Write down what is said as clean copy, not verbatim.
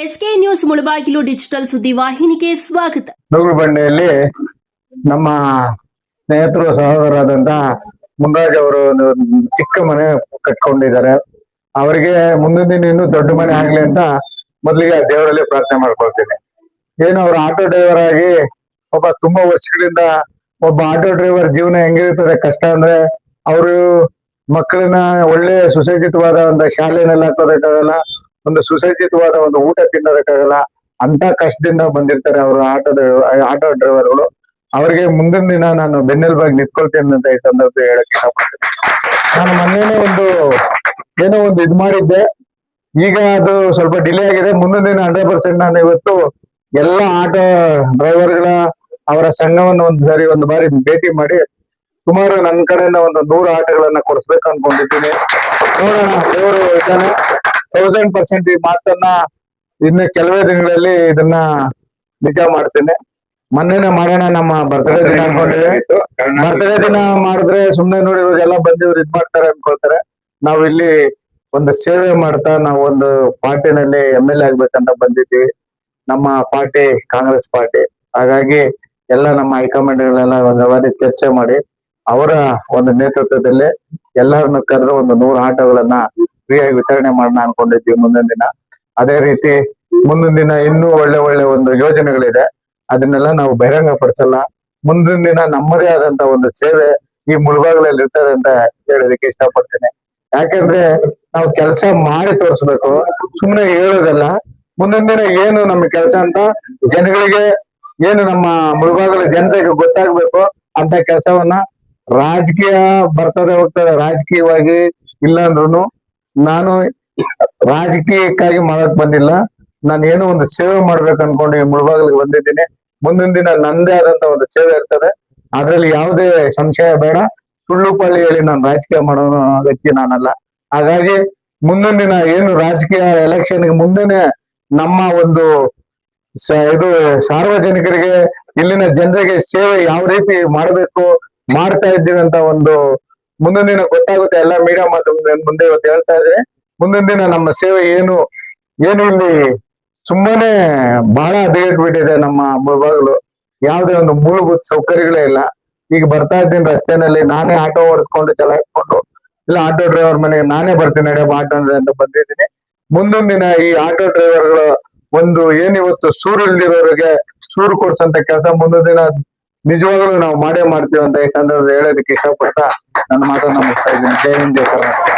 SK news Mulbagal digital ಸುದ್ದಿವಾಹಿನಿಗೆ ಸ್ವಾಗತ. ನೂರು ಬಂಡೆಯಲ್ಲಿ ನಮ್ಮ ಸ್ನೇಹಿತರು ಸಹೋದರರಾದಂತ ಮುನ್ರಾಜ್ ಅವರು ಒಂದು ಚಿಕ್ಕ ಮನೆ ಕಟ್ಕೊಂಡಿದ್ದಾರೆ. ಅವರಿಗೆ ಮುಂದಿನ ದಿನ ಇನ್ನೂ ದೊಡ್ಡ ಮನೆ ಆಗ್ಲಿ ಅಂತ ಮೊದಲಿಗೆ ದೇವರಲ್ಲಿ ಪ್ರಾರ್ಥನೆ ಮಾಡ್ಕೊಳ್ತೀನಿ. ಏನು ಅವ್ರ ಆಟೋ ಡ್ರೈವರ್ ಆಗಿ ಒಬ್ಬ ತುಂಬಾ ವರ್ಷಗಳಿಂದ ಒಬ್ಬ ಆಟೋ ಡ್ರೈವರ್ ಜೀವನ ಹೆಂಗಿರ್ತದೆ ಕಷ್ಟ ಅಂದ್ರೆ, ಅವರು ಮಕ್ಕಳನ್ನ ಒಳ್ಳೆ ಸುಸಜ್ಜಿತವಾದ ಒಂದು ಶಾಲೆನೆಲ್ಲ ಹಾಕೋದಕ್ಕಾಗಲ್ಲ, ಒಂದು ಸುಸಜ್ಜಿತವಾದ ಒಂದು ಊಟ ತಿನ್ನೋದಕ್ಕಾಗಲ್ಲ. ಅಂತ ಕಷ್ಟದಿಂದ ಬಂದಿರ್ತಾರೆ ಅವರು ಆಟೋ ಡ್ರೈವರ್ಗಳು. ಅವರಿಗೆ ಮುಂದಿನ ದಿನ ನಾನು ಬೆನ್ನೆಲುಬಾಗಿ ನಿಂತ್ಕೊಳ್ತೇನೆ ಅಂತ ಈ ಸಂದರ್ಭ ಹೇಳಕ್ ಇಷ್ಟಪಡ್ತೀನಿ. ನಾನು ಮೊನ್ನೆನೇ ಏನೋ ಒಂದು ಇದ್ ಮಾಡಿದ್ದೆ, ಈಗ ಅದು ಸ್ವಲ್ಪ ಡಿಲೇ ಆಗಿದೆ. ಮುಂದಿನ ದಿನ 100% ನಾನು ಇವತ್ತು ಎಲ್ಲ ಆಟೋ ಡ್ರೈವರ್ಗಳ ಅವರ ಸಂಘವನ್ನು ಒಂದು ಬಾರಿ ಭೇಟಿ ಮಾಡಿ ಸುಮಾರು ನನ್ನ ಕಡೆಯಿಂದ ಒಂದು 100 ಆಟೋಗಳನ್ನ ಕೊಡಿಸ್ಬೇಕು ಅನ್ಕೊಂಡಿದ್ದೀನಿ. ನೋಡೋಣ, ದೇವರು ಇದ್ದಾನೆ. 1000% ಈ ಮಾತನ್ನ ಇನ್ನು ಕೆಲವೇ ದಿನಗಳಲ್ಲಿ ಇದನ್ನ ನಿಜ ಮಾಡ್ತೇನೆ. ಮೊನ್ನೆನೆ ಮಾಡೋಣ, ನಮ್ಮ ಬರ್ತ್ಡೇ ದಿನ ಅನ್ಕೊಂಡಿದ್ದೀವಿ. ಬರ್ತ್ಡೇ ದಿನ ಮಾಡಿದ್ರೆ ಸುಮ್ನೆ ನೋಡಿ ಇವಾಗೆಲ್ಲ ಬಂದಿವ್ರು ಇದ್ ಮಾಡ್ತಾರೆ ಅನ್ಕೊಳ್ತಾರೆ. ನಾವ್ ಇಲ್ಲಿ ಒಂದು ಸೇವೆ ಮಾಡ್ತಾ ನಾವು ಒಂದು ಪಾರ್ಟಿನಲ್ಲಿ MLA ಆಗ್ಬೇಕಂತ ಬಂದಿದ್ದೀವಿ. ನಮ್ಮ ಪಾರ್ಟಿ ಕಾಂಗ್ರೆಸ್ ಪಾರ್ಟಿ. ಹಾಗಾಗಿ ಎಲ್ಲ ನಮ್ಮ ಹೈಕಮಾಂಡ್ಗಳೆಲ್ಲ ಒಂದು ಬಾರಿ ಚರ್ಚೆ ಮಾಡಿ ಅವರ ಒಂದು ನೇತೃತ್ವದಲ್ಲಿ ಎಲ್ಲರನ್ನು ಕರೆದು ಒಂದು 100 ಆಟೋಗಳನ್ನ ಫ್ರೀಯಾಗಿ ವಿತರಣೆ ಮಾಡೋಣ ಅನ್ಕೊಂಡಿದ್ದೀವಿ ಮುಂದಿನ ದಿನ. ಅದೇ ರೀತಿ ಮುಂದಿನ ದಿನ ಇನ್ನೂ ಒಳ್ಳೆ ಒಂದು ಯೋಜನೆಗಳಿದೆ, ಅದನ್ನೆಲ್ಲ ನಾವು ಬಹಿರಂಗ ಪಡಿಸಲ್ಲ. ಮುಂದಿನ ದಿನ ನಮ್ಮದೇ ಆದಂತ ಒಂದು ಸೇವೆ ಈ ಮುಳಬಾಗಿಲಲ್ಲಿ ಇರ್ತದೆ ಅಂತ ಹೇಳೋದಕ್ಕೆ ಇಷ್ಟಪಡ್ತೇನೆ. ಯಾಕಂದ್ರೆ ನಾವು ಕೆಲಸ ಮಾಡಿ ತೋರಿಸ್ಬೇಕು, ಸುಮ್ಮನೆ ಹೇಳೋದಲ್ಲ. ಮುಂದಿನ ದಿನ ಏನು ನಮ್ಮ ಕೆಲಸ ಅಂತ ಜನಗಳಿಗೆ, ಏನು ನಮ್ಮ ಮುಳಬಾಗಿಲ ಜನತೆಗೆ ಗೊತ್ತಾಗ್ಬೇಕು ಅಂತ ಕೆಲಸವನ್ನ, ರಾಜಕೀಯ ಬರ್ತದೆ ಹೋಗ್ತದೆ, ರಾಜಕೀಯವಾಗಿ ಇಲ್ಲ ಅಂದ್ರೂ ನಾನು ರಾಜಕೀಯಕ್ಕಾಗಿ ಮಾಡಕ್ ಬಂದಿಲ್ಲ. ನಾನು ಏನೋ ಒಂದು ಸೇವೆ ಮಾಡ್ಬೇಕು ಅನ್ಕೊಂಡು ಈ ಮುಳಬಾಗಿಲಿಗೆ ಬಂದಿದ್ದೀನಿ. ಮುಂದಿನ ದಿನ ನಂದೇ ಆದಂತ ಒಂದು ಸೇವೆ ಇರ್ತದೆ, ಅದ್ರಲ್ಲಿ ಯಾವುದೇ ಸಂಶಯ ಬೇಡ. ಸುಳ್ಳು ಪಳ್ಳಿ ಹೇಳಿ ನಾನು ರಾಜಕೀಯ ಮಾಡೋ ವ್ಯಕ್ತಿ ನಾನಲ್ಲ. ಹಾಗಾಗಿ ಮುಂದಿನ ದಿನ ಏನು ರಾಜಕೀಯ ಎಲೆಕ್ಷನ್ಗೆ ಮುಂದೆನೆ ನಮ್ಮ ಒಂದು ಇದು ಸಾರ್ವಜನಿಕರಿಗೆ, ಇಲ್ಲಿನ ಜನರಿಗೆ ಸೇವೆ ಯಾವ ರೀತಿ ಮಾಡಬೇಕು ಮಾಡ್ತಾ ಇದ್ದೀವಿ ಅಂತ ಒಂದು ಮುಂದಿನ ದಿನ ಗೊತ್ತಾಗುತ್ತೆ. ಎಲ್ಲ ಮೀಡಿಯಾ ಮಾಧ್ಯಮದ ಮುಂದೆ ಇವತ್ತು ಹೇಳ್ತಾ ಇದ್ರೆ, ಮುಂದಿನ ದಿನ ನಮ್ಮ ಸೇವೆ ಏನು ಇಲ್ಲಿ ಸುಮ್ಮನೆ ಬಹಳ ಹದಗೆಟ್ಬಿಟ್ಟಿದೆ ನಮ್ಮ ಮುಳಬಾಗಿಲು. ಯಾವುದೇ ಒಂದು ಮೂಲಭೂತ ಸೌಕರ್ಯಗಳೇ ಇಲ್ಲ. ಈಗ ಬರ್ತಾ ಇದ್ದೀನಿ ರಸ್ತೆನಲ್ಲಿ, ನಾನೇ ಆಟೋ ಓಡಿಸ್ಕೊಂಡು ಚಲಾಯಿಸ್ಕೊಂಡು, ಇಲ್ಲ ಆಟೋ ಡ್ರೈವರ್ ಮನೆಗೆ ನಾನೇ ಬರ್ತೀನಿ ನಡೆಯಪ್ಪ ಆಟೋ ಅಂದ್ರೆ ಅಂತ ಬಂದಿದ್ದೀನಿ. ಮುಂದಿನ ದಿನ ಈ ಆಟೋ ಡ್ರೈವರ್ಗಳು ಒಂದು ಏನಿವತ್ತು ಸೂರು ಇಲ್ದಿರೋರಿಗೆ ಸೂರು ಕೊಡ್ಸಂತ ಕೆಲಸ ಮುಂದಿನ ದಿನ ನಿಜವಾಗ್ಲೂ ನಾವು ಮಾಡೇ ಮಾಡ್ತೀವಿ ಅಂತ ಈ ಸಂದರ್ಭದಲ್ಲಿ ಹೇಳೋದಕ್ಕೆ ಇಷ್ಟಪಡ್ತಾ ನನ್ನ ಮಾತನ್ನ ಮುಗಿಸ್ತಾ ಇದ್ದೀನಿ. ಜೈ ಹಿಂದ್, ಜೈ ಕರ್ನಾಟಕ.